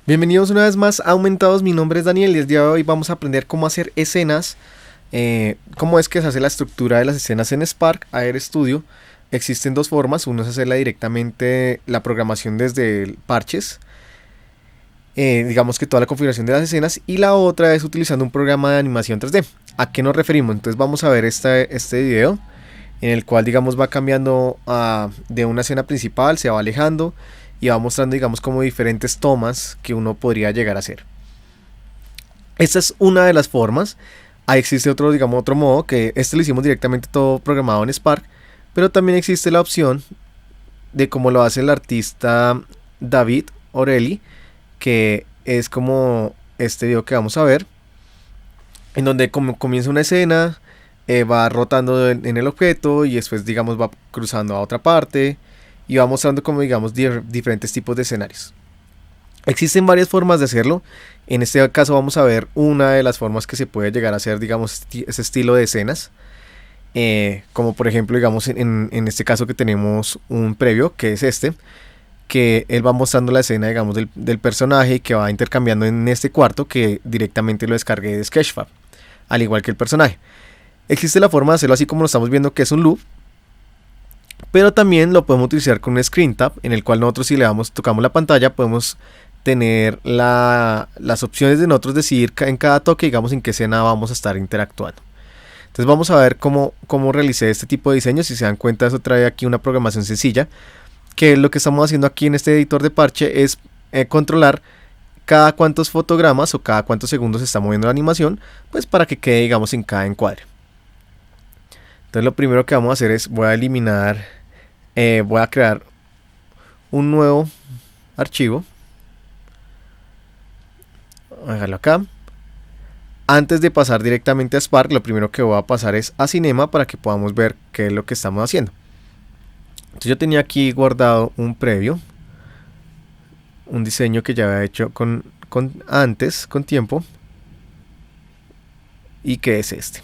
Bienvenidos una vez más a Aumentados, mi nombre es Daniel y el día de hoy vamos a aprender cómo hacer escenas, cómo es que se hace la estructura de las escenas en Spark Air Studio. Existen dos formas, uno es hacerla directamente la programación desde el parches, digamos que toda la configuración de las escenas, y la otra es utilizando un programa de animación 3D. ¿A qué nos referimos? Entonces vamos a ver este video en el cual digamos va cambiando de una escena principal, se va alejando y va mostrando digamos como diferentes tomas que uno podría llegar a hacer. Esta es una de las formas. Ahí existe otro, digamos, otro modo, que este lo hicimos directamente todo programado en Spark, pero también existe la opción de cómo lo hace el artista David Orelli, que es como este video que vamos a ver, en donde comienza una escena, va rotando en el objeto y después digamos va cruzando a otra parte y va mostrando como digamos diferentes tipos de escenarios. Existen varias formas de hacerlo. En este caso vamos a ver una de las formas que se puede llegar a hacer digamos ese estilo de escenas, como por ejemplo digamos en este caso que tenemos un previo que es este, que él va mostrando la escena digamos del personaje que va intercambiando en este cuarto, que directamente lo descargué de Sketchfab, al igual que el personaje. Existe la forma de hacerlo así como lo estamos viendo, que es un loop, pero también lo podemos utilizar con un screen tab, en el cual nosotros si tocamos la pantalla podemos tener las opciones de nosotros decidir en cada toque digamos en qué escena vamos a estar interactuando. Entonces vamos a ver cómo realicé este tipo de diseños. Si se dan cuenta, eso trae aquí una programación sencilla, que lo que estamos haciendo aquí en este editor de parche es controlar cada cuántos fotogramas o cada cuántos segundos se está moviendo la animación, pues para que quede digamos en cada encuadre. Entonces lo primero que vamos a hacer es voy a crear un nuevo archivo. Voy a dejarlo acá. Antes de pasar directamente a Spark, lo primero que voy a pasar es a Cinema para que podamos ver qué es lo que estamos haciendo. Entonces yo tenía aquí guardado un previo, un diseño que ya había hecho con tiempo, y que es este.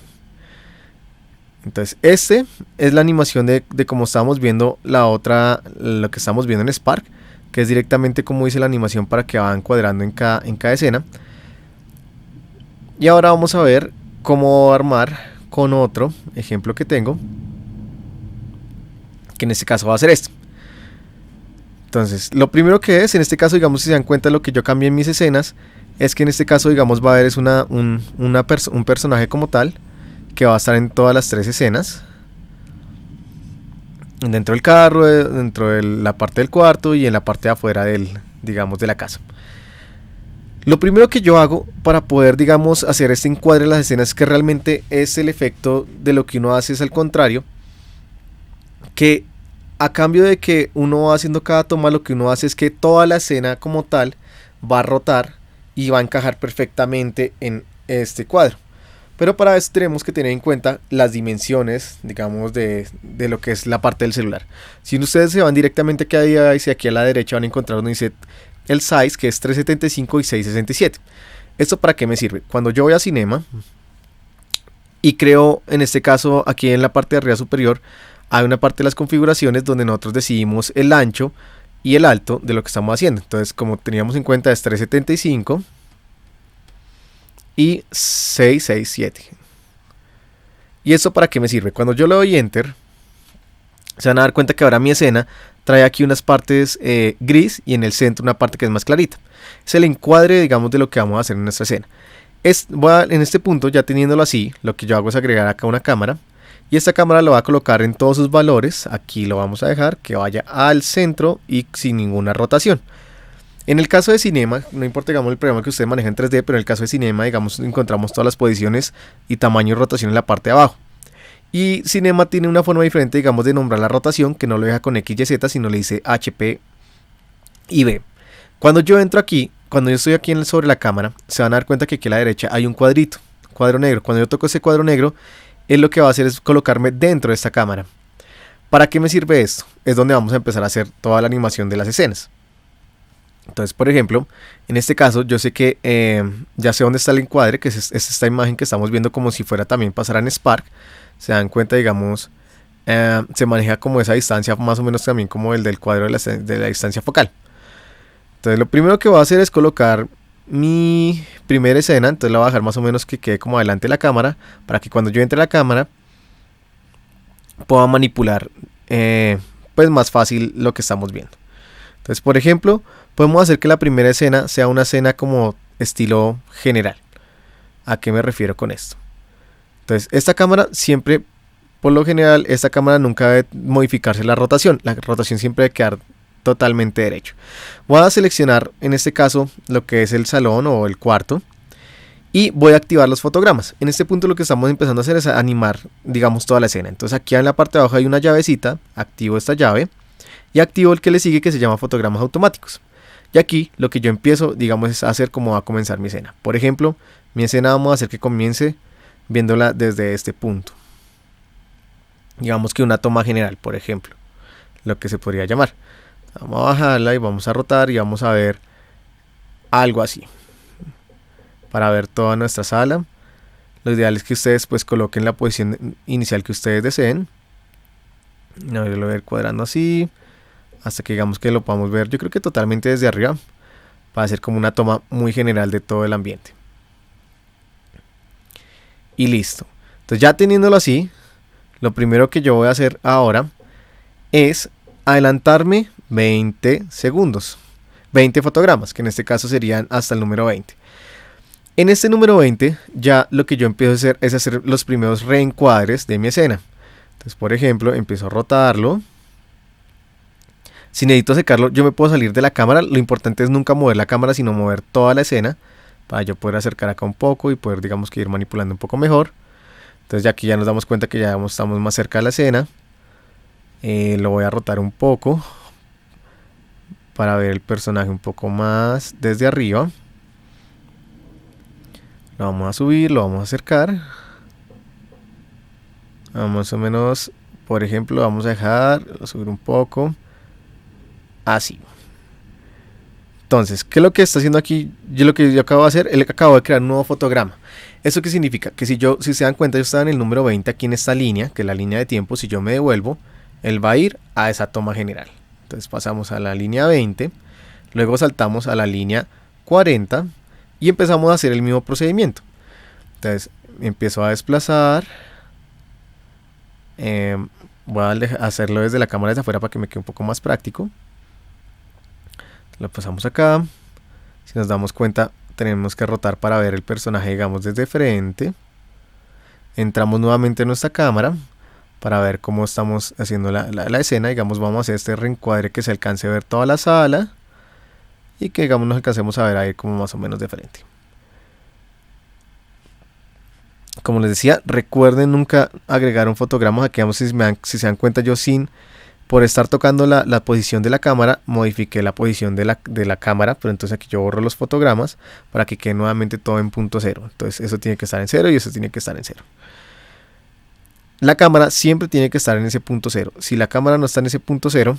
Entonces este es la animación de como estábamos viendo lo que estamos viendo en Spark, que es directamente como dice la animación para que va encuadrando en cada escena. Y ahora vamos a ver cómo armar con otro ejemplo que tengo, que en este caso va a ser este. Entonces lo primero que es, en este caso digamos, si se dan cuenta, lo que yo cambié en mis escenas es que en este caso digamos va a haber es un personaje como tal, que va a estar en todas las tres escenas, dentro del carro, dentro de la parte del cuarto y en la parte de afuera digamos de la casa. Lo primero que yo hago para poder digamos hacer este encuadre de las escenas, que realmente es el efecto de lo que uno hace, es al contrario, que a cambio de que uno va haciendo cada toma, lo que uno hace es que toda la escena como tal va a rotar y va a encajar perfectamente en este cuadro. Pero para eso tenemos que tener en cuenta las dimensiones, digamos, de lo que es la parte del celular. Si ustedes se van directamente aquí a la derecha, van a encontrar donde dice el size, que es 375 y 667. ¿Esto para qué me sirve? Cuando yo voy a Cinema y creo, en este caso, aquí en la parte de arriba superior, hay una parte de las configuraciones donde nosotros decidimos el ancho y el alto de lo que estamos haciendo. Entonces, como teníamos en cuenta, es 375 y 667. ¿Y eso para qué me sirve? Cuando yo le doy enter, se van a dar cuenta que ahora mi escena trae aquí unas partes gris y en el centro una parte que es más clarita. Es el encuadre digamos de lo que vamos a hacer en nuestra escena. En este punto, ya teniéndolo así, lo que yo hago es agregar acá una cámara, y esta cámara lo va a colocar en todos sus valores. Aquí lo vamos a dejar que vaya al centro y sin ninguna rotación. En el caso de Cinema, no importa digamos el programa que usted maneja en 3D, pero en el caso de Cinema digamos encontramos todas las posiciones y tamaño y rotación en la parte de abajo. Y Cinema tiene una forma diferente digamos de nombrar la rotación, que no lo deja con X, Y, Z, sino le dice HP y B. Cuando yo entro aquí, cuando yo estoy aquí sobre la cámara, se van a dar cuenta que aquí a la derecha hay un cuadro negro. Cuando yo toco ese cuadro negro, él lo que va a hacer es colocarme dentro de esta cámara. ¿Para qué me sirve esto? Es donde vamos a empezar a hacer toda la animación de las escenas. Entonces, por ejemplo, en este caso yo sé que ya sé dónde está el encuadre, que es esta imagen que estamos viendo como si fuera también pasar en Spark. Se dan cuenta, digamos, se maneja como esa distancia más o menos también como el del cuadro de la distancia focal. Entonces lo primero que voy a hacer es colocar mi primera escena. Entonces la voy a dejar más o menos que quede como adelante de la cámara, para que cuando yo entre a la cámara pueda manipular pues más fácil lo que estamos viendo. Entonces, por ejemplo, podemos hacer que la primera escena sea una escena como estilo general. ¿A qué me refiero con esto? Entonces, esta cámara siempre, por lo general, esta cámara nunca debe modificarse la rotación. La rotación siempre debe quedar totalmente derecho. Voy a seleccionar en este caso lo que es el salón o el cuarto y voy a activar los fotogramas. En este punto lo que estamos empezando a hacer es animar, digamos, toda la escena. Entonces aquí en la parte de abajo hay una llavecita, activo esta llave y activo el que le sigue, que se llama fotogramas automáticos. Y aquí lo que yo empiezo, digamos, es a hacer como va a comenzar mi escena. Por ejemplo, mi escena vamos a hacer que comience viéndola desde este punto. Digamos que una toma general, por ejemplo, lo que se podría llamar. Vamos a bajarla y vamos a rotar y vamos a ver algo así. Para ver toda nuestra sala. Lo ideal es que ustedes pues coloquen la posición inicial que ustedes deseen. No, yo lo voy a ir cuadrando así, hasta que digamos que lo podamos ver, yo creo que totalmente desde arriba, para hacer como una toma muy general de todo el ambiente. Y listo. Entonces ya teniéndolo así, lo primero que yo voy a hacer ahora es adelantarme 20 segundos. 20 fotogramas, que en este caso serían hasta el número 20. En este número 20 ya lo que yo empiezo a hacer es hacer los primeros reencuadres de mi escena. Entonces, por ejemplo, empiezo a rotarlo. Si necesito secarlo, yo me puedo salir de la cámara. Lo importante es nunca mover la cámara, sino mover toda la escena, para yo poder acercar acá un poco y poder, digamos, que ir manipulando un poco mejor. Entonces ya aquí ya nos damos cuenta que ya estamos más cerca de la escena. Lo voy a rotar un poco para ver el personaje un poco más desde arriba. Lo vamos a subir, lo vamos a acercar. Más o menos, por ejemplo, vamos a dejar, subir un poco. Así. Entonces, ¿qué es lo que está haciendo aquí? Lo que yo acabo de hacer, acabo de crear un nuevo fotograma. ¿Eso qué significa? Que si se dan cuenta, yo estaba en el número 20 aquí en esta línea, que es la línea de tiempo. Si yo me devuelvo, él va a ir a esa toma general. Entonces pasamos a la línea 20, luego saltamos a la línea 40 y empezamos a hacer el mismo procedimiento. Entonces empiezo a desplazar. Voy a hacerlo desde la cámara desde afuera para que me quede un poco más práctico. Lo pasamos acá. Si nos damos cuenta, tenemos que rotar para ver el personaje, digamos, desde frente. Entramos nuevamente en nuestra cámara para ver cómo estamos haciendo la escena. Digamos, vamos a hacer este reencuadre que se alcance a ver toda la sala y que, digamos, nos alcancemos a ver ahí como más o menos de frente. Como les decía, recuerden nunca agregar un fotograma. Aquí, digamos, si se dan cuenta, yo por estar tocando la posición de la cámara, modifiqué la posición de la cámara, pero entonces aquí yo borro los fotogramas para que quede nuevamente todo en punto cero. Entonces eso tiene que estar en cero y eso tiene que estar en cero. La cámara siempre tiene que estar en ese punto cero. Si la cámara no está en ese punto cero,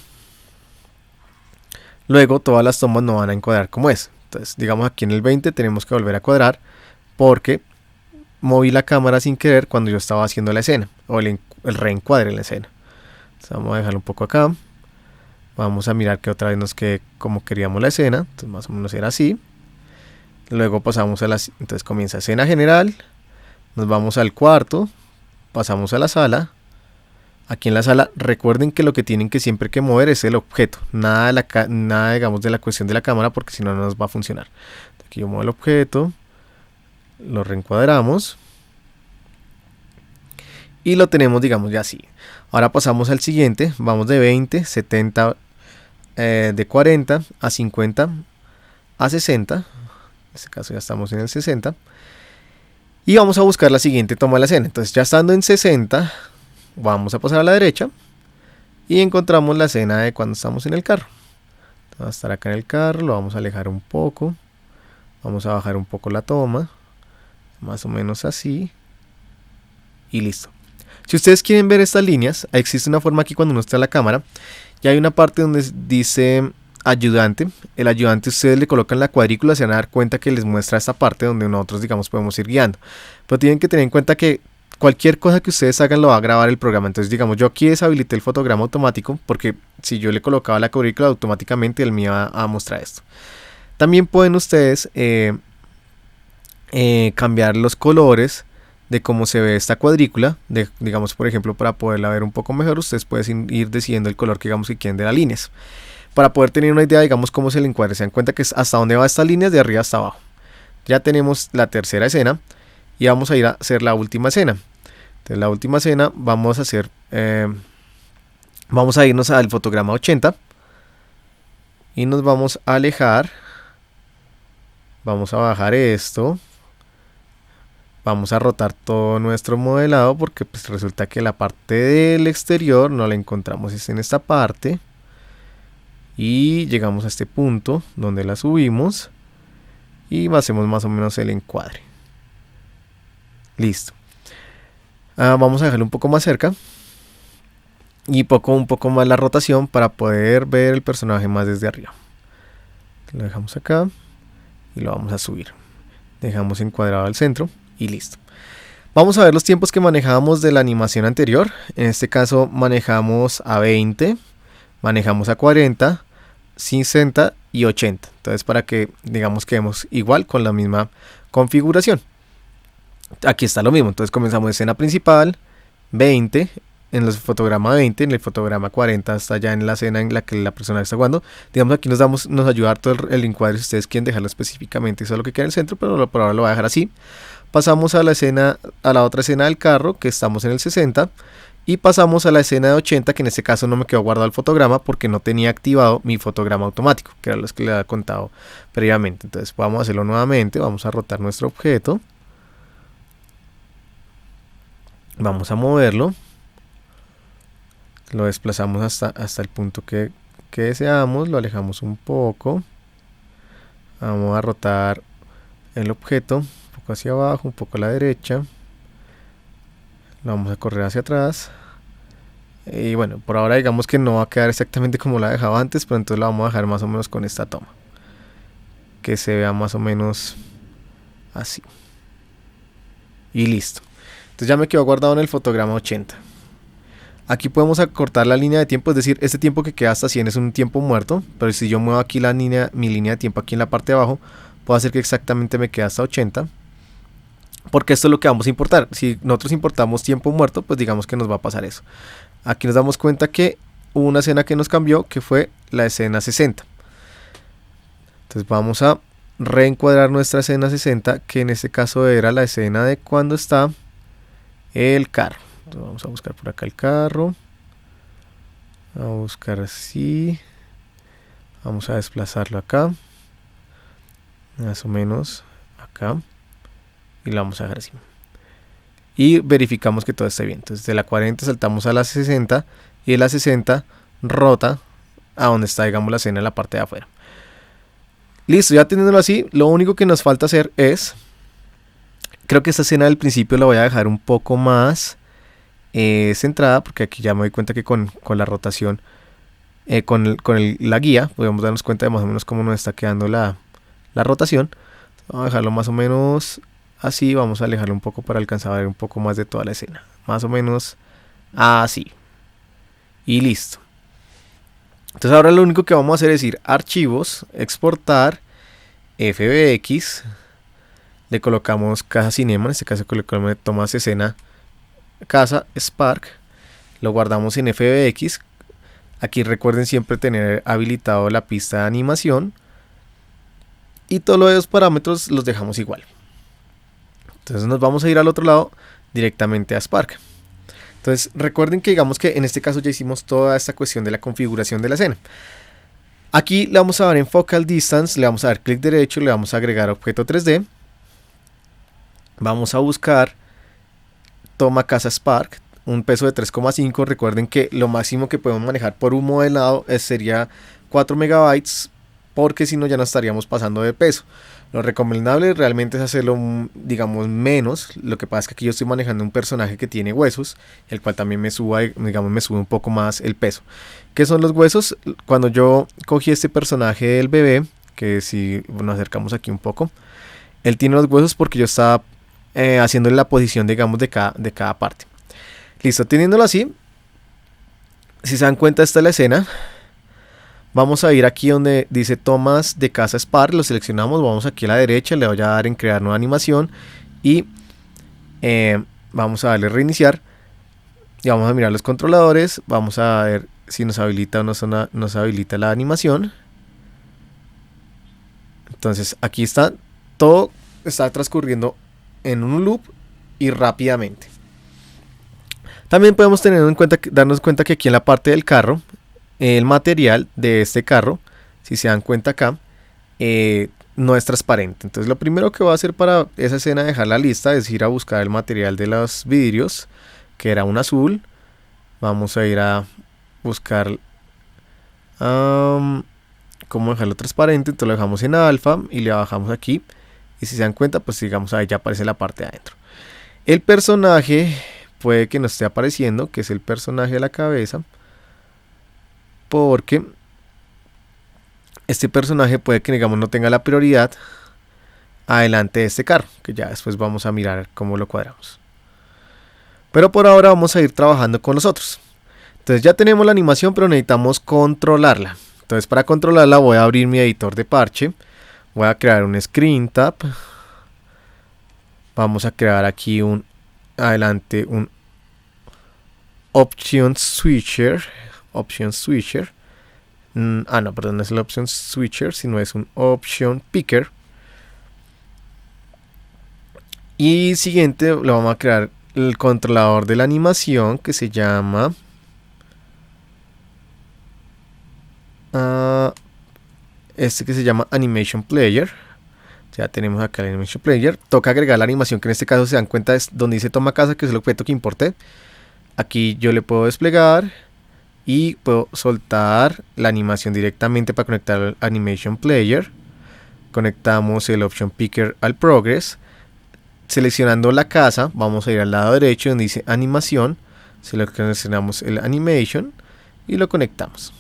luego todas las tomas no van a encuadrar como es. Entonces, digamos, aquí en el 20 tenemos que volver a cuadrar porque moví la cámara sin querer cuando yo estaba haciendo la escena, o el reencuadre en la escena. Entonces vamos a dejarlo un poco acá. Vamos a mirar que otra vez nos quede como queríamos la escena. Entonces más o menos era así. Luego pasamos entonces comienza escena general. Nos vamos al cuarto. Pasamos a la sala. Aquí en la sala recuerden que lo que tienen que siempre que mover es el objeto. Nada digamos de la cuestión de la cámara, porque si no nos va a funcionar. Aquí yo muevo el objeto. Lo reencuadramos. Y lo tenemos, digamos, ya así. Ahora pasamos al siguiente. Vamos de 20, 70, de 40 a 50 a 60. En este caso ya estamos en el 60. Y vamos a buscar la siguiente toma de la escena. Entonces ya estando en 60, vamos a pasar a la derecha. Y encontramos la escena de cuando estamos en el carro. Va a estar acá en el carro. Lo vamos a alejar un poco. Vamos a bajar un poco la toma. Más o menos así. Y listo. Si ustedes quieren ver estas líneas, existe una forma aquí cuando uno está en la cámara. Y hay una parte donde dice ayudante. El ayudante, ustedes le colocan la cuadrícula, se van a dar cuenta que les muestra esta parte donde nosotros, digamos, podemos ir guiando. Pero tienen que tener en cuenta que cualquier cosa que ustedes hagan lo va a grabar el programa. Entonces, digamos, yo aquí deshabilité el fotograma automático porque si yo le colocaba la cuadrícula, automáticamente él me iba a mostrar esto. También pueden ustedes cambiar los colores de cómo se ve esta cuadrícula. Digamos, por ejemplo, para poderla ver un poco mejor, ustedes pueden ir decidiendo el color que, digamos, que quieren de las líneas. Para poder tener una idea, digamos, cómo se le encuadre. Se dan cuenta que es hasta dónde va estas líneas, de arriba hasta abajo. Ya tenemos la tercera escena. Y vamos a ir a hacer la última escena. Entonces la última escena vamos a hacer, vamos a irnos al fotograma 80 y nos vamos a alejar. Vamos a bajar esto. Vamos a rotar todo nuestro modelado porque pues resulta que la parte del exterior no la encontramos, es en esta parte. Y llegamos a este punto donde la subimos y hacemos más o menos el encuadre. Listo. Vamos a dejarlo un poco más cerca. Y un poco más la rotación para poder ver el personaje más desde arriba. Lo dejamos acá. Y lo vamos a subir. Dejamos encuadrado al centro. Y listo. Vamos a ver los tiempos que manejábamos de la animación anterior. En este caso manejamos a 20. Manejamos a 40. 60 y 80. Entonces para que digamos quedemos igual con la misma configuración. Aquí está lo mismo, entonces comenzamos escena principal, 20, en el fotograma 20, en el fotograma 40 hasta ya en la escena en la que la persona está jugando. Digamos aquí nos ayuda todo el encuadre si ustedes quieren dejarlo específicamente, eso es lo que queda en el centro, pero por ahora lo voy a dejar así. Pasamos a la escena, a la otra escena del carro, que estamos en el 60, y pasamos a la escena de 80, que en este caso no me quedó guardado el fotograma porque no tenía activado mi fotograma automático, que era lo que le había contado previamente. Entonces vamos a hacerlo nuevamente, vamos a rotar nuestro objeto. Vamos a moverlo, lo desplazamos hasta el punto que deseamos, lo alejamos un poco, vamos a rotar el objeto un poco hacia abajo, un poco a la derecha, lo vamos a correr hacia atrás y bueno, por ahora digamos que no va a quedar exactamente como la dejaba antes, pero entonces la vamos a dejar más o menos con esta toma, que se vea más o menos así y listo. Entonces ya me quedó guardado en el fotograma 80. Aquí podemos acortar la línea de tiempo, es decir, este tiempo que queda hasta 100 es un tiempo muerto, pero si yo muevo aquí mi línea de tiempo aquí en la parte de abajo, puedo hacer que exactamente me quede hasta 80, porque esto es lo que vamos a importar. Si nosotros importamos tiempo muerto, pues digamos que nos va a pasar eso. Aquí nos damos cuenta que hubo una escena que nos cambió, que fue la escena 60. Entonces vamos a reencuadrar nuestra escena 60, que en este caso era la escena de cuando está el carro. Entonces vamos a buscar por acá el carro, a buscar así, vamos a desplazarlo acá, más o menos acá, y lo vamos a dejar así y verificamos que todo esté bien. Entonces de la 40 saltamos a la 60 y de la 60 rota a donde está, digamos, la escena en la parte de afuera. Listo, ya teniéndolo así, lo único que nos falta hacer es, creo que esta escena del principio la voy a dejar un poco más centrada, porque aquí ya me doy cuenta que con la rotación, la guía, podemos darnos cuenta de más o menos cómo nos está quedando la rotación. Vamos a dejarlo más o menos así, vamos a alejarlo un poco para alcanzar a ver un poco más de toda la escena. Más o menos así. Y listo. Entonces ahora lo único que vamos a hacer es ir a archivos, exportar, FBX, le colocamos casa cinema, en este caso colocamos tomas escena casa Spark, lo guardamos en FBX. Aquí recuerden siempre tener habilitado la pista de animación y todos los parámetros los dejamos igual. Entonces nos vamos a ir al otro lado directamente a Spark. Entonces recuerden que digamos que en este caso ya hicimos toda esta cuestión de la configuración de la escena. Aquí le vamos a dar en Focal Distance, le vamos a dar clic derecho, le vamos a agregar objeto 3D. Vamos a buscar toma casa Spark, un peso de 3,5. Recuerden que lo máximo que podemos manejar por un modelado sería 4 megabytes, porque si no ya nos estaríamos pasando de peso. Lo recomendable realmente es hacerlo, digamos, menos. Lo que pasa es que aquí yo estoy manejando un personaje que tiene huesos, el cual también me sube un poco más el peso. ¿Qué son los huesos? Cuando yo cogí este personaje del bebé, que si nos acercamos aquí un poco, él tiene los huesos porque yo estaba haciéndole la posición, digamos, de cada parte. Listo, teniéndolo así, si se dan cuenta, esta es la escena. Vamos a ir aquí donde dice tomas de casa Spark, lo seleccionamos, vamos aquí a la derecha, le voy a dar en crear nueva animación y vamos a darle reiniciar y vamos a mirar los controladores, vamos a ver si nos habilita o no nos habilita la animación. Entonces aquí está, todo está transcurriendo en un loop y rápidamente. También podemos darnos cuenta que aquí en la parte del carro, el material de este carro, si se dan cuenta acá, no es transparente. Entonces lo primero que voy a hacer para esa escena, dejarla lista, es ir a buscar el material de los vidrios, que era un azul. Vamos a ir a buscar cómo dejarlo transparente. Entonces lo dejamos en alfa y le bajamos aquí. Y si se dan cuenta, pues digamos ahí ya aparece la parte de adentro. El personaje puede que no esté apareciendo, que es el personaje de la cabeza, porque este personaje puede que, digamos, no tenga la prioridad adelante de este carro, que ya después vamos a mirar cómo lo cuadramos. Pero por ahora vamos a ir trabajando con los otros. Entonces ya tenemos la animación, pero necesitamos controlarla. Entonces para controlarla voy a abrir mi editor de parche. Voy a crear un screen tab. Vamos a crear aquí un option switcher. No, perdón, no es el option switcher, sino es un option picker. Y siguiente le vamos a crear el controlador de la animación, que se llama que se llama Animation Player. Ya tenemos acá el Animation Player. Toca agregar la animación, que en este caso se dan cuenta es donde dice toma casa, que es el objeto que importé. Aquí yo le puedo desplegar y puedo soltar la animación directamente para conectar al Animation Player. Conectamos el Option Picker al Progress. Seleccionando la casa, vamos a ir al lado derecho donde dice animación. Seleccionamos el Animation y lo conectamos.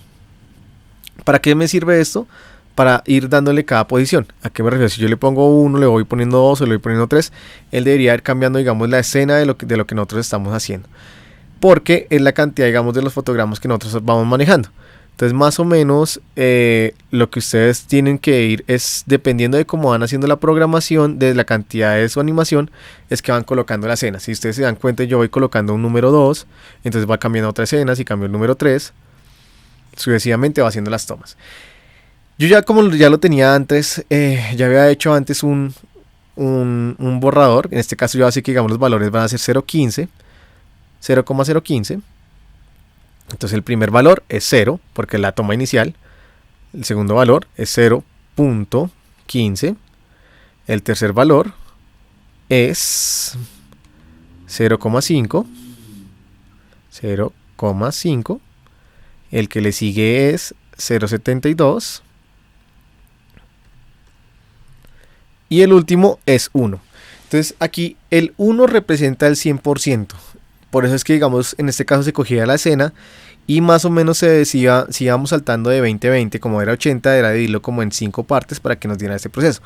¿Para qué me sirve esto? Para ir dándole cada posición. ¿A qué me refiero? Si yo le pongo 1, le voy poniendo 2 o le voy poniendo 3, él debería ir cambiando, digamos, la escena de lo que nosotros estamos haciendo. Porque es la cantidad, digamos, de los fotogramas que nosotros vamos manejando. Entonces, más o menos, lo que ustedes tienen que ir es, dependiendo de cómo van haciendo la programación, de la cantidad de su animación, es que van colocando la escena. Si ustedes se dan cuenta, yo voy colocando un número 2, entonces va cambiando otra escena, si cambio el número 3, sucesivamente va haciendo las tomas. Yo ya, como ya lo tenía antes, ya había hecho antes un borrador. En este caso yo así que, digamos, los valores van a ser 0.15. Entonces el primer valor es 0, porque es la toma inicial. El segundo valor es 0.15. El tercer valor es 0.5. 0.5. El que le sigue es 0.72. Y el último es 1. Entonces aquí el 1 representa el 100%. Por eso es que, digamos, en este caso se cogía la escena y más o menos se decía, si íbamos saltando de 20-20, como era 80, era dividirlo como en 5 partes para que nos diera este proceso.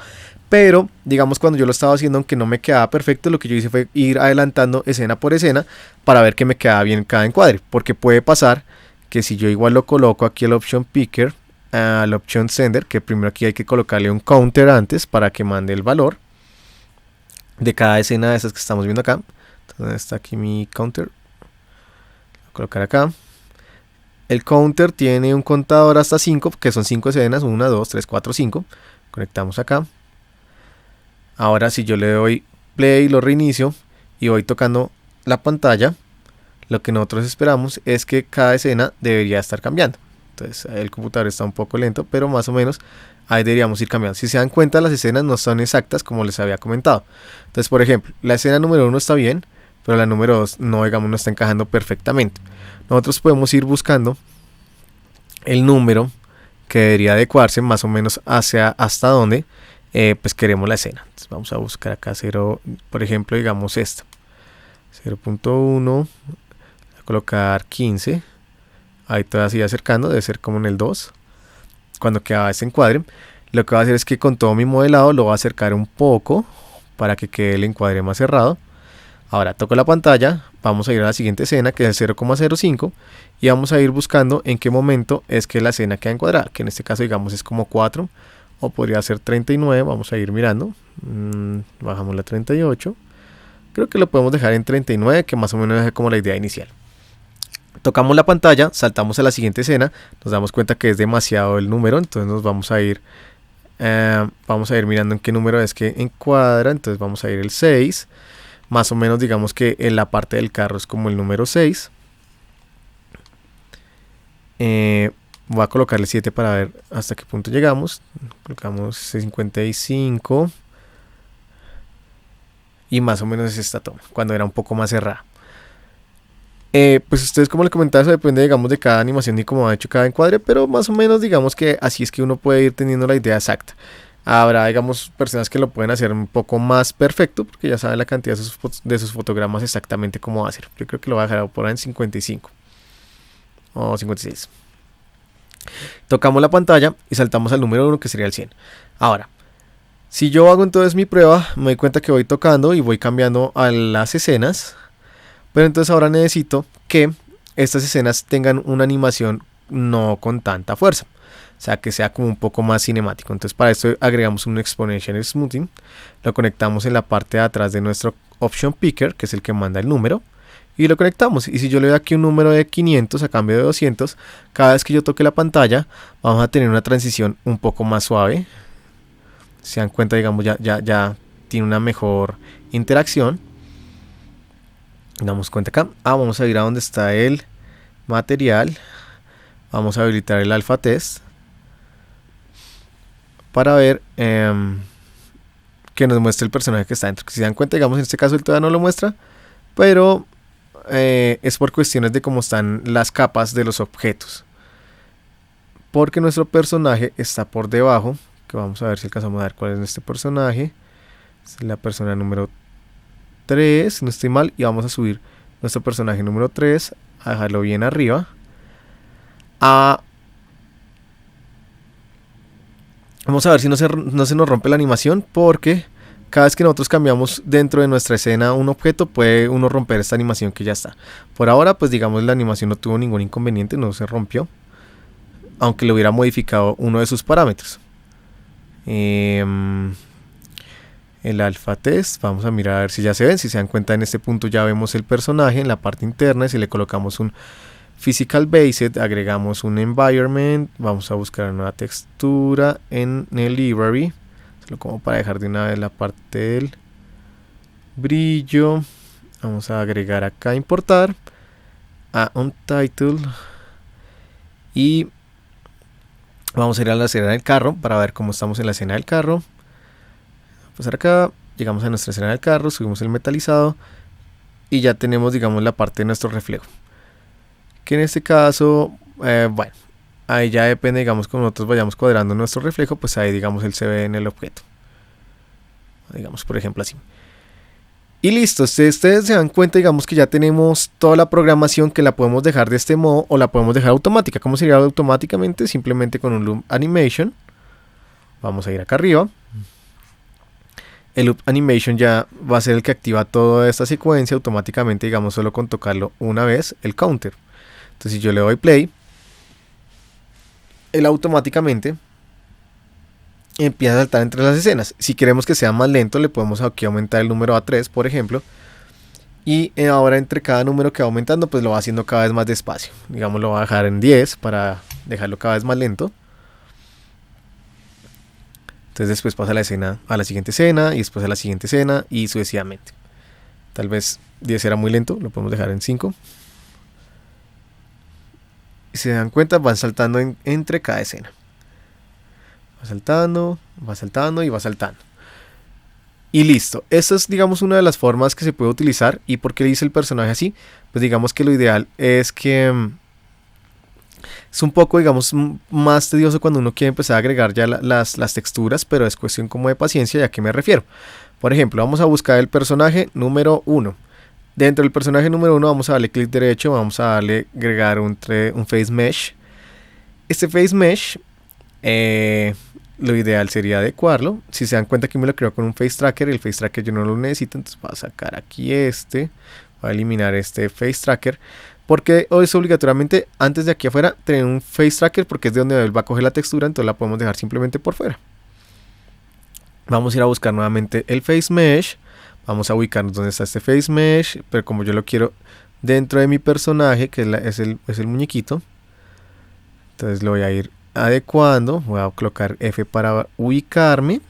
Pero, digamos, cuando yo lo estaba haciendo, aunque no me quedaba perfecto, lo que yo hice fue ir adelantando escena por escena para ver que me quedaba bien cada encuadre. Porque puede pasar que si yo igual lo coloco aquí el Option Picker, al Option Sender, que primero aquí hay que colocarle un counter antes para que mande el valor de cada escena de esas que estamos viendo acá. Entonces está aquí mi counter. Voy a colocar acá. El counter tiene un contador hasta 5, que son 5 escenas, 1, 2, 3, 4, 5. Conectamos acá. Ahora si yo le doy play, lo reinicio y voy tocando la pantalla, lo que nosotros esperamos es que cada escena debería estar cambiando. Entonces el computador está un poco lento, pero más o menos ahí deberíamos ir cambiando. Si se dan cuenta, las escenas no son exactas como les había comentado. Entonces, por ejemplo, la escena número 1 está bien, pero la número 2 no, digamos, no está encajando perfectamente. Nosotros podemos ir buscando el número que debería adecuarse más o menos hasta donde pues queremos la escena. Entonces vamos a buscar acá 0, por ejemplo, digamos esta 0.1, a colocar 15. Ahí todavía sigue acercando, debe ser como en el 2. Cuando queda este encuadre, lo que voy a hacer es que con todo mi modelado lo voy a acercar un poco para que quede el encuadre más cerrado. Ahora toco la pantalla, vamos a ir a la siguiente escena, que es el 0,05, y vamos a ir buscando en qué momento es que la escena queda encuadrada, que en este caso digamos es como 4, o podría ser 39, vamos a ir mirando, bajamos la 38, creo que lo podemos dejar en 39, que más o menos es como la idea inicial. Tocamos la pantalla, saltamos a la siguiente escena, nos damos cuenta que es demasiado el número, entonces nos vamos a ir mirando en qué número es que encuadra, entonces vamos a ir el 6, más o menos digamos que en la parte del carro es como el número 6. Voy a colocarle 7 para ver hasta qué punto llegamos. Colocamos 55. Y más o menos es esta toma, cuando era un poco más cerrada. Pues ustedes, como les comentaba, eso depende digamos de cada animación y cómo ha hecho cada encuadre, pero más o menos digamos que así es que uno puede ir teniendo la idea exacta. Habrá, digamos, personas que lo pueden hacer un poco más perfecto, porque ya saben la cantidad de sus fotogramas exactamente cómo va a ser. Yo creo que lo voy a dejar por ahí en 55 o 56. Tocamos la pantalla y saltamos al número 1, que sería el 100. Ahora, si yo hago entonces mi prueba, me doy cuenta que voy tocando y voy cambiando a las escenas, pero entonces ahora necesito que estas escenas tengan una animación no con tanta fuerza. O sea, que sea como un poco más cinemático. Entonces para esto agregamos un Exponential Smoothing. Lo conectamos en la parte de atrás de nuestro Option Picker, que es el que manda el número. Y lo conectamos. Y si yo le doy aquí un número de 500 a cambio de 200, cada vez que yo toque la pantalla, vamos a tener una transición un poco más suave. Se dan cuenta, digamos, ya tiene una mejor interacción. Damos cuenta acá. Vamos a ir a donde está el material. Vamos a habilitar el Alpha Test para ver que nos muestre el personaje que está dentro. Si se dan cuenta, digamos, en este caso él todavía no lo muestra, pero es por cuestiones de cómo están las capas de los objetos, porque nuestro personaje está por debajo, que vamos a ver si alcanzamos a ver cuál es este personaje. Es la persona número 3, si no estoy mal, y vamos a subir nuestro personaje número 3, a dejarlo bien arriba. Vamos a ver si no se nos rompe la animación, porque cada vez que nosotros cambiamos dentro de nuestra escena un objeto, puede uno romper esta animación que ya está. Por ahora, pues digamos, la animación no tuvo ningún inconveniente, no se rompió, aunque le hubiera modificado uno de sus parámetros. El Alpha Test, vamos a mirar a ver si ya se ven. Si se dan cuenta, en este punto ya vemos el personaje en la parte interna. Si le colocamos un Physical Based, agregamos un Environment, vamos a buscar una nueva textura en el Library, solo como para dejar de una vez la parte del brillo. Vamos a agregar acá, importar a Untitled, y vamos a ir a la escena del carro para ver cómo estamos en la escena del carro. Pasar acá, llegamos a nuestra escena del carro, subimos el metalizado y ya tenemos, digamos, la parte de nuestro reflejo, que en este caso, bueno, ahí ya depende, digamos, como nosotros vayamos cuadrando nuestro reflejo, pues ahí, digamos, él se ve en el objeto, digamos, por ejemplo, así. Y listo, ustedes se dan cuenta, digamos, que ya tenemos toda la programación, que la podemos dejar de este modo o la podemos dejar automática. ¿Cómo sería automáticamente? Simplemente con un Loop Animation. Vamos a ir acá arriba. El Loop Animation ya va a ser el que activa toda esta secuencia automáticamente, digamos, solo con tocarlo una vez, el counter. Entonces, si yo le doy play, él automáticamente empieza a saltar entre las escenas. Si queremos que sea más lento, le podemos aquí aumentar el número a 3, por ejemplo. Y ahora entre cada número que va aumentando, pues lo va haciendo cada vez más despacio. Digamos, lo va a dejar en 10 para dejarlo cada vez más lento. Entonces después pasa la escena a la siguiente escena y después a la siguiente escena y sucesivamente. Tal vez 10 era muy lento, lo podemos dejar en 5. Y si se dan cuenta, van saltando entre cada escena. Va saltando y va saltando. Y listo. Esta es, digamos, una de las formas que se puede utilizar. ¿Y por qué le dice el personaje así? Pues digamos que lo ideal es que es un poco, digamos, más tedioso cuando uno quiere empezar a agregar ya las texturas, pero es cuestión como de paciencia. ¿Y a qué me refiero? Por ejemplo, vamos a buscar el personaje número 1. Dentro del personaje número 1 vamos a darle clic derecho, vamos a darle agregar un Face Mesh. Este Face Mesh lo ideal sería adecuarlo. Si se dan cuenta que me lo creo con un face tracker, el face tracker yo no lo necesito, entonces voy a sacar aquí voy a eliminar este face tracker, porque es obligatoriamente antes de aquí afuera tener un face tracker, porque es de donde él va a coger la textura, entonces la podemos dejar simplemente por fuera. Vamos a ir a buscar nuevamente el face mesh, vamos a ubicarnos donde está este face mesh, pero como yo lo quiero dentro de mi personaje, que es el muñequito, entonces lo voy a ir adecuando. Voy a colocar F para ubicarme.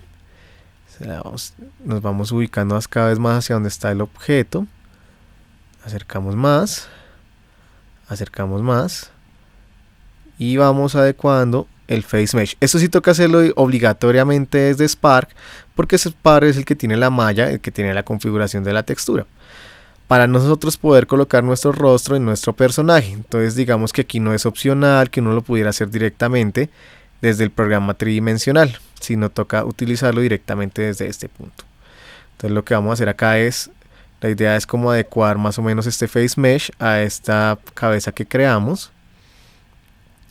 Nos vamos ubicando cada vez más hacia donde está el objeto. Acercamos más y vamos adecuando el face mesh. Esto sí toca hacerlo obligatoriamente desde Spark, porque Spark es el que tiene la malla, el que tiene la configuración de la textura, para nosotros poder colocar nuestro rostro en nuestro personaje. Entonces digamos que aquí no es opcional que uno lo pudiera hacer directamente desde el programa tridimensional, sino toca utilizarlo directamente desde este punto. Entonces lo que vamos a hacer acá la idea es como adecuar más o menos este face mesh a esta cabeza que creamos,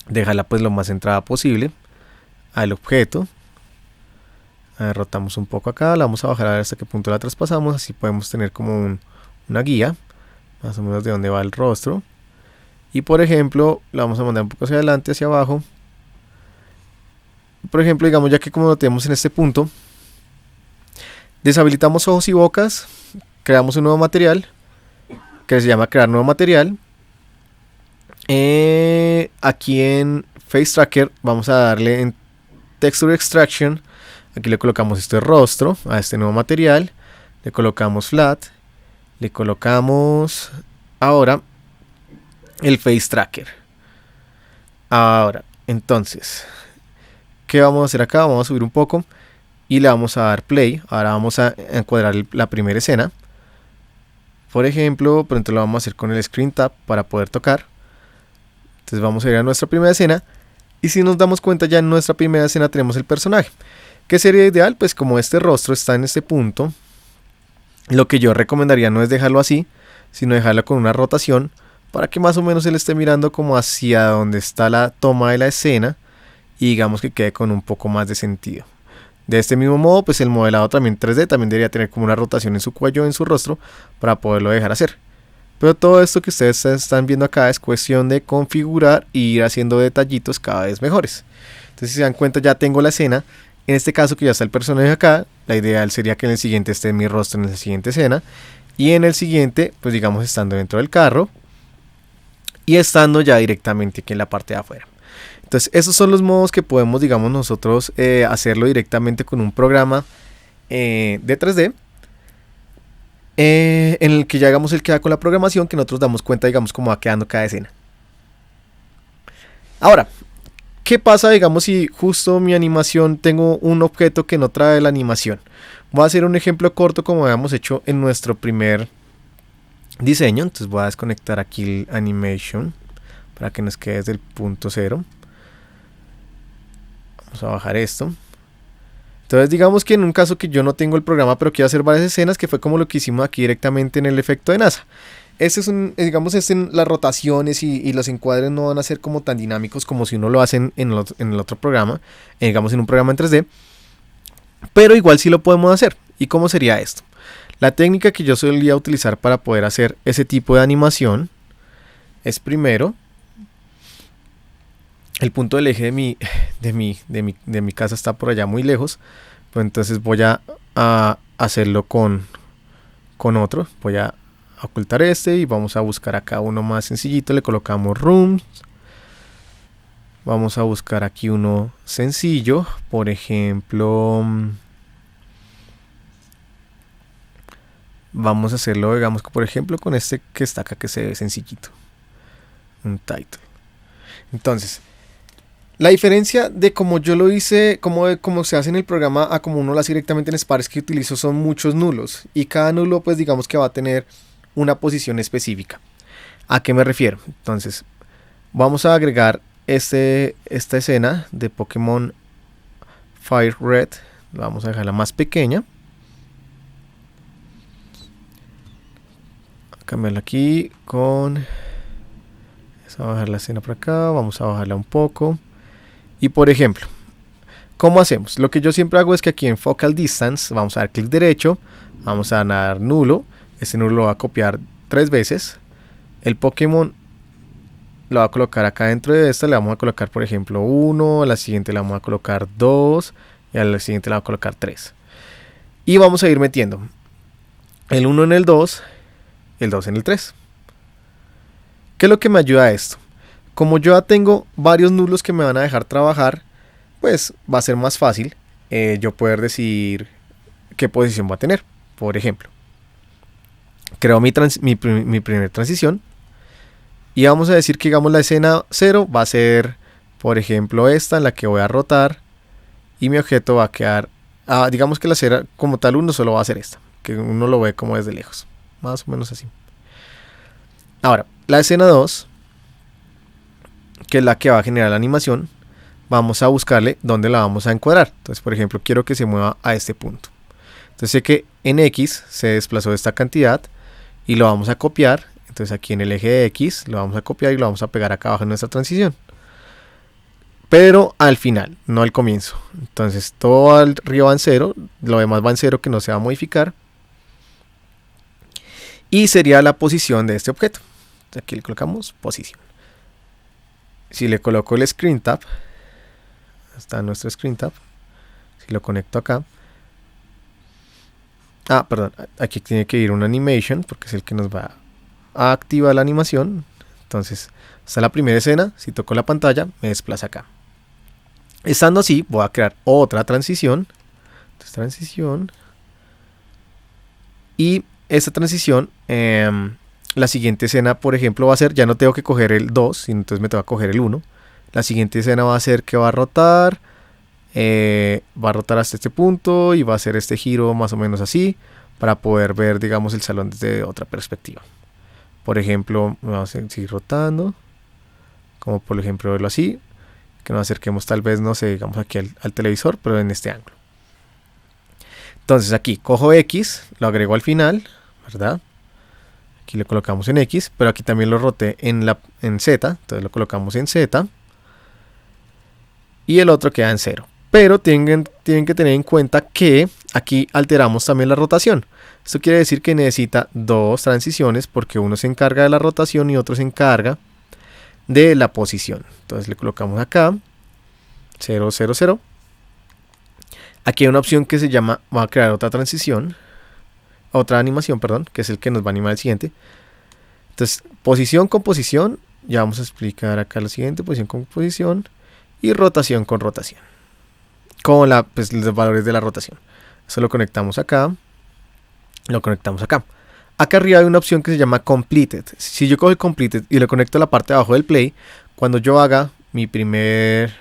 dejarla pues lo más centrada posible al objeto. Rotamos un poco acá, la vamos a bajar a ver hasta qué punto la traspasamos, así podemos tener como una guía más o menos de dónde va el rostro. Y por ejemplo la vamos a mandar un poco hacia adelante, hacia abajo. Por ejemplo, digamos, ya que como lo tenemos en este punto, deshabilitamos ojos y bocas, creamos un nuevo material que se llama crear nuevo material. Aquí en face tracker vamos a darle en texture extraction, aquí le colocamos este rostro a este nuevo material, le colocamos flat, le colocamos ahora el face tracker. Ahora, entonces, ¿qué vamos a hacer acá? Vamos a subir un poco y le vamos a dar play. Ahora vamos a encuadrar la primera escena. Por ejemplo, pronto lo vamos a hacer con el screen tab para poder tocar. Entonces vamos a ir a nuestra primera escena. Y si nos damos cuenta, ya en nuestra primera escena tenemos el personaje. ¿Qué sería ideal? Pues como este rostro está en este punto, lo que yo recomendaría no es dejarlo así, sino dejarlo con una rotación, para que más o menos él esté mirando como hacia donde está la toma de la escena, y digamos que quede con un poco más de sentido. De este mismo modo, pues el modelado también 3D también debería tener como una rotación en su cuello, en su rostro, para poderlo dejar hacer. Pero todo esto que ustedes están viendo acá es cuestión de configurar e ir haciendo detallitos cada vez mejores. Entonces si se dan cuenta, ya tengo la escena. En este caso que ya está el personaje acá, la ideal sería que en el siguiente esté mi rostro en la siguiente escena. Y en el siguiente, pues digamos estando dentro del carro. Y estando ya directamente aquí en la parte de afuera. Entonces esos son los modos que podemos, digamos, nosotros hacerlo directamente con un programa de 3D. En el que ya hagamos el que da con la programación, que nosotros damos cuenta, digamos, cómo va quedando cada escena. Ahora, ¿qué pasa, digamos, si justo mi animación tengo un objeto que no trae la animación? Voy a hacer un ejemplo corto como habíamos hecho en nuestro primer diseño. Entonces voy a desconectar aquí el animation para que nos quede desde el punto 0. Vamos a bajar esto. Entonces digamos que en un caso que yo no tengo el programa, pero quiero hacer varias escenas, que fue como lo que hicimos aquí directamente en el efecto de NASA. Este es digamos, las rotaciones y los encuadres no van a ser como tan dinámicos como si uno lo hace en el otro programa, digamos en un programa en 3D, pero igual sí lo podemos hacer. ¿Y cómo sería esto? La técnica que yo solía utilizar para poder hacer ese tipo de animación es primero, el punto del eje de mi casa está por allá muy lejos, pues entonces voy a hacerlo con otro. Voy a ocultar este y vamos a buscar acá uno más sencillito, le colocamos rooms. Vamos a buscar aquí uno sencillo, por ejemplo, vamos a hacerlo, digamos que por ejemplo con este que está acá, que se ve sencillito, un title. Entonces, la diferencia de como yo lo hice, como se hace en el programa, a como uno lo hace directamente en Spark, es que utilizo son muchos nulos. Y cada nulo, pues digamos que va a tener una posición específica. ¿A qué me refiero? Entonces, vamos a agregar esta escena de Pokémon Fire Red. Vamos a dejarla más pequeña. Cambiarla aquí con... Vamos a bajar la escena por acá. Vamos a bajarla un poco. Y por ejemplo, ¿Cómo hacemos? Lo que yo siempre hago es que aquí en Focal Distance vamos a dar clic derecho, vamos a dar nulo, este nulo lo va a copiar 3 veces, el Pokémon lo va a colocar acá dentro de esta, le vamos a colocar por ejemplo 1, a la siguiente le vamos a colocar 2 y a la siguiente le vamos a colocar 3. Y vamos a ir metiendo el 1 en el 2, el 2 en el 3. ¿Qué es lo que me ayuda a esto? Como yo ya tengo varios nulos que me van a dejar trabajar, pues va a ser más fácil yo poder decidir qué posición va a tener. Por ejemplo, creo mi primera transición y vamos a decir que digamos la escena 0 va a ser, por ejemplo, esta en la que voy a rotar y mi objeto va a quedar, digamos que la escena como tal 1 solo va a ser esta, que uno lo ve como desde lejos, más o menos así. Ahora, la escena 2, que es la que va a generar la animación, vamos a buscarle dónde la vamos a encuadrar. Entonces, por ejemplo, quiero que se mueva a este punto. Entonces sé que en X se desplazó esta cantidad y lo vamos a copiar. Entonces aquí en el eje de X lo vamos a copiar y lo vamos a pegar acá abajo en nuestra transición. Pero al final, no al comienzo. Entonces todo arriba va en 0, lo demás va en 0 que no se va a modificar. Y sería la posición de este objeto. Aquí le colocamos posición. Si le coloco el screen tab, está nuestro screen tab. Si lo conecto acá. Perdón, aquí tiene que ir una animation porque es el que nos va a activar la animación. Entonces, está la primera escena. Si toco la pantalla, me desplaza acá. Estando así, voy a crear otra transición. Entonces, transición. Y esta transición, la siguiente escena, por ejemplo, va a ser, ya no tengo que coger el 2, sino entonces me tengo que coger el 1. La siguiente escena va a ser que va a rotar hasta este punto y va a hacer este giro más o menos así para poder ver, digamos, el salón desde otra perspectiva. Por ejemplo, vamos a seguir rotando, como por ejemplo verlo así, que nos acerquemos tal vez, no sé, digamos aquí al televisor, pero en este ángulo. Entonces aquí cojo X, lo agrego al final, ¿verdad? Aquí le colocamos en X, pero aquí también lo roté en Z, entonces lo colocamos en Z. Y el otro queda en 0. Pero tienen que tener en cuenta que aquí alteramos también la rotación. Esto quiere decir que necesita 2 transiciones porque uno se encarga de la rotación y otro se encarga de la posición. Entonces le colocamos acá 0, 0, 0. Aquí hay una opción que se llama, va a crear otra transición, otra animación, perdón, que es el que nos va a animar el siguiente. Entonces, posición con posición, ya vamos a explicar acá lo siguiente, posición con posición y rotación con rotación. Con los valores de la rotación. Eso lo conectamos acá, lo conectamos acá. Acá arriba hay una opción que se llama Completed. Si yo cojo el Completed y lo conecto a la parte de abajo del Play, cuando yo haga mi primer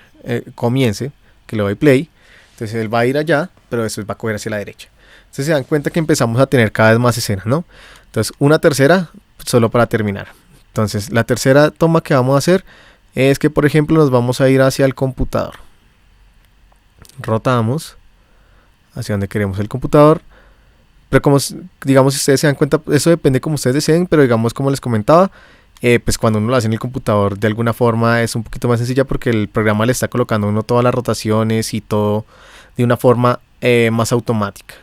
comience, que le doy Play, entonces él va a ir allá, pero después va a coger hacia la derecha. Entonces se dan cuenta que empezamos a tener cada vez más escenas, ¿no? Entonces una tercera, solo para terminar. Entonces la tercera toma que vamos a hacer es que, por ejemplo, nos vamos a ir hacia el computador. Rotamos hacia donde queremos el computador. Pero como, digamos, si ustedes se dan cuenta, eso depende como ustedes deseen, pero digamos, como les comentaba, pues cuando uno lo hace en el computador, de alguna forma es un poquito más sencilla porque el programa le está colocando a uno todas las rotaciones y todo de una forma más automática,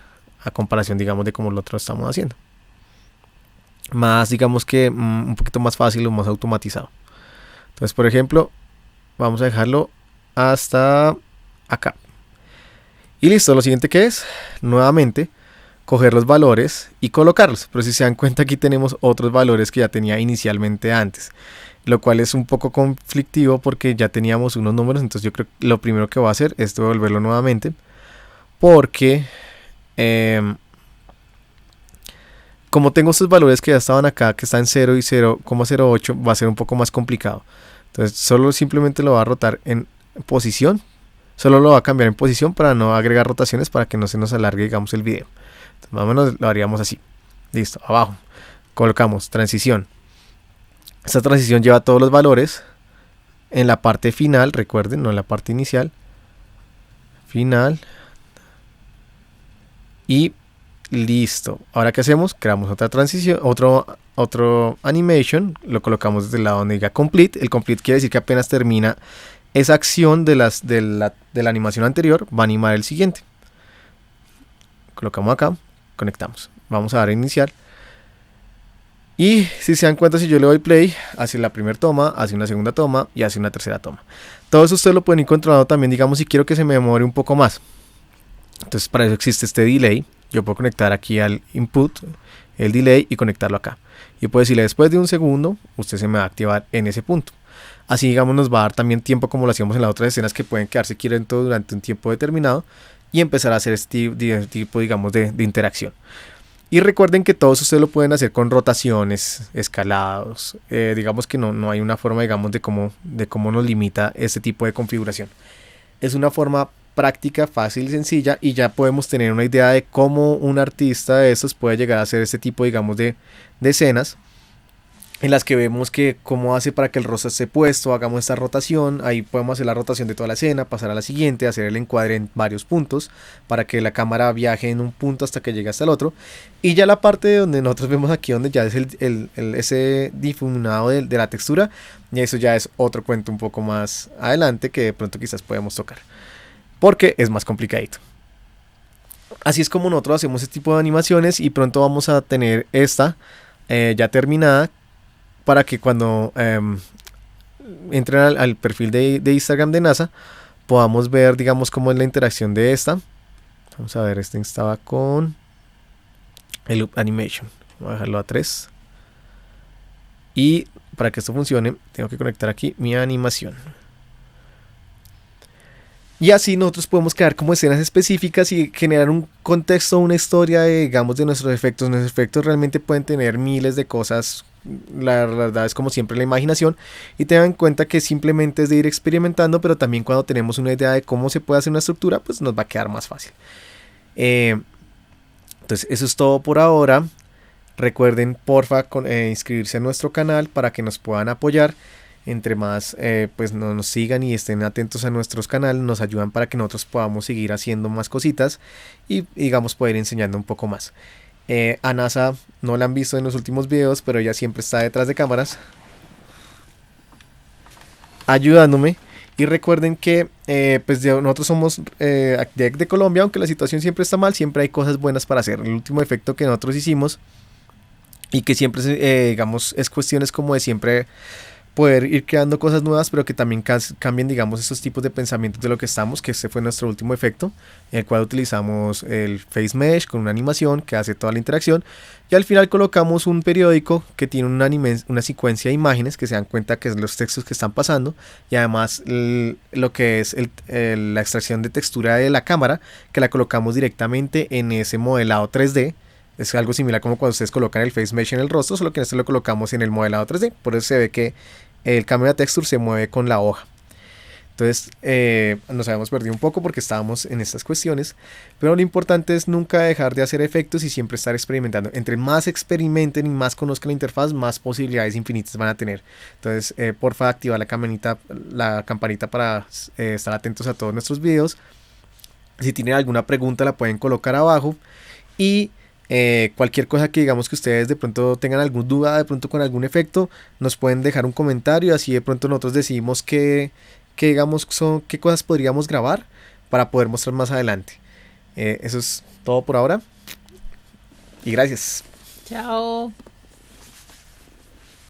a comparación, digamos, de como lo otro estamos haciendo. Más, digamos que un poquito más fácil o más automatizado. Entonces, por ejemplo, vamos a dejarlo hasta acá. Y listo, lo siguiente que es, nuevamente, coger los valores y colocarlos. Pero si se dan cuenta, aquí tenemos otros valores que ya tenía inicialmente antes, lo cual es un poco conflictivo porque ya teníamos unos números. Entonces yo creo que lo primero que voy a hacer es devolverlo nuevamente, porque como tengo estos valores que ya estaban acá, que están 0 y 0,08, va a ser un poco más complicado. Entonces solo simplemente lo va a rotar en posición. Solo lo va a cambiar en posición para no agregar rotaciones, para que no se nos alargue, digamos, el video. Entonces, más o menos lo haríamos así. Listo, abajo colocamos transición. Esta transición lleva todos los valores en la parte final, recuerden, no en la parte inicial. Final. Y listo. Ahora, ¿qué hacemos? Creamos otra transición, otro animation. Lo colocamos desde el lado donde diga complete. El complete quiere decir que apenas termina esa acción de la animación anterior va a animar el siguiente. Colocamos acá, conectamos. Vamos a dar a iniciar. Y si se dan cuenta, si yo le doy play, hace la primera toma, hace una segunda toma y hace una tercera toma. Todo eso ustedes lo pueden ir controlando también, digamos, si quiero que se me demore un poco más. Entonces para eso existe este delay. Yo puedo conectar aquí al input, el delay, y conectarlo acá. Y puedo decirle, después de un segundo, usted se me va a activar en ese punto. Así, digamos, nos va a dar también tiempo, como lo hacíamos en las otras escenas, que pueden quedarse quietos durante un tiempo determinado y empezar a hacer este tipo, digamos, de interacción. Y recuerden que todos ustedes lo pueden hacer con rotaciones, escalados. Digamos que no hay una forma, digamos, de cómo nos limita este tipo de configuración. Es una forma práctica, fácil y sencilla, y ya podemos tener una idea de cómo un artista de estos puede llegar a hacer este tipo, digamos, de escenas en las que vemos que cómo hace para que el rostro esté puesto, hagamos esta rotación, ahí podemos hacer la rotación de toda la escena, pasar a la siguiente, hacer el encuadre en varios puntos, para que la cámara viaje en un punto hasta que llegue hasta el otro, y ya la parte donde nosotros vemos aquí, donde ya es ese difuminado de la textura, y eso ya es otro cuento un poco más adelante, que de pronto quizás podemos tocar, porque es más complicadito. Así es como nosotros hacemos este tipo de animaciones, y pronto vamos a tener esta ya terminada, para que cuando entren al perfil de Instagram de NASA, podamos ver, digamos, cómo es la interacción de esta. Vamos a ver, este estaba con el Loop Animation. Voy a dejarlo a 3. Y para que esto funcione, tengo que conectar aquí mi animación. Y así nosotros podemos crear como escenas específicas y generar un contexto, una historia digamos, de nuestros efectos. Nuestros efectos realmente pueden tener miles de cosas. La verdad es como siempre la imaginación. Y tengan en cuenta que simplemente es de ir experimentando, pero también cuando tenemos una idea de cómo se puede hacer una estructura, pues nos va a quedar más fácil. Entonces eso es todo por ahora. Recuerden porfa inscribirse a nuestro canal para que nos puedan apoyar. Entre más pues nos sigan y estén atentos a nuestros canales, nos ayudan para que nosotros podamos seguir haciendo más cositas y digamos poder enseñando un poco más. A NASA no la han visto en los últimos videos, pero ella siempre está detrás de cámaras ayudándome. Y recuerden que pues nosotros somos de Colombia, aunque la situación siempre está mal, siempre hay cosas buenas para hacer. El último efecto que nosotros hicimos y que siempre digamos es cuestiones como de siempre poder ir creando cosas nuevas, pero que también cambien, digamos, estos tipos de pensamientos de lo que estamos, que este fue nuestro último efecto, en el cual utilizamos el Face Mesh con una animación que hace toda la interacción, y al final colocamos un periódico que tiene una secuencia de imágenes, que se dan cuenta que es los textos que están pasando, y además lo que es la extracción de textura de la cámara, que la colocamos directamente en ese modelado 3D. Es algo similar como cuando ustedes colocan el Face Mesh en el rostro, solo que en este lo colocamos en el modelado 3D. Por eso se ve que el Camera Texture se mueve con la hoja. Entonces nos habíamos perdido un poco porque estábamos en estas cuestiones. Pero lo importante es nunca dejar de hacer efectos y siempre estar experimentando. Entre más experimenten y más conozcan la interfaz, más posibilidades infinitas van a tener. Entonces porfa activa la campanita para estar atentos a todos nuestros videos. Si tienen alguna pregunta la pueden colocar abajo. Y cualquier cosa que digamos que ustedes de pronto tengan alguna duda de pronto con algún efecto, nos pueden dejar un comentario, así de pronto nosotros decidimos qué cosas podríamos grabar para poder mostrar más adelante. Eso es todo por ahora y gracias. Chao.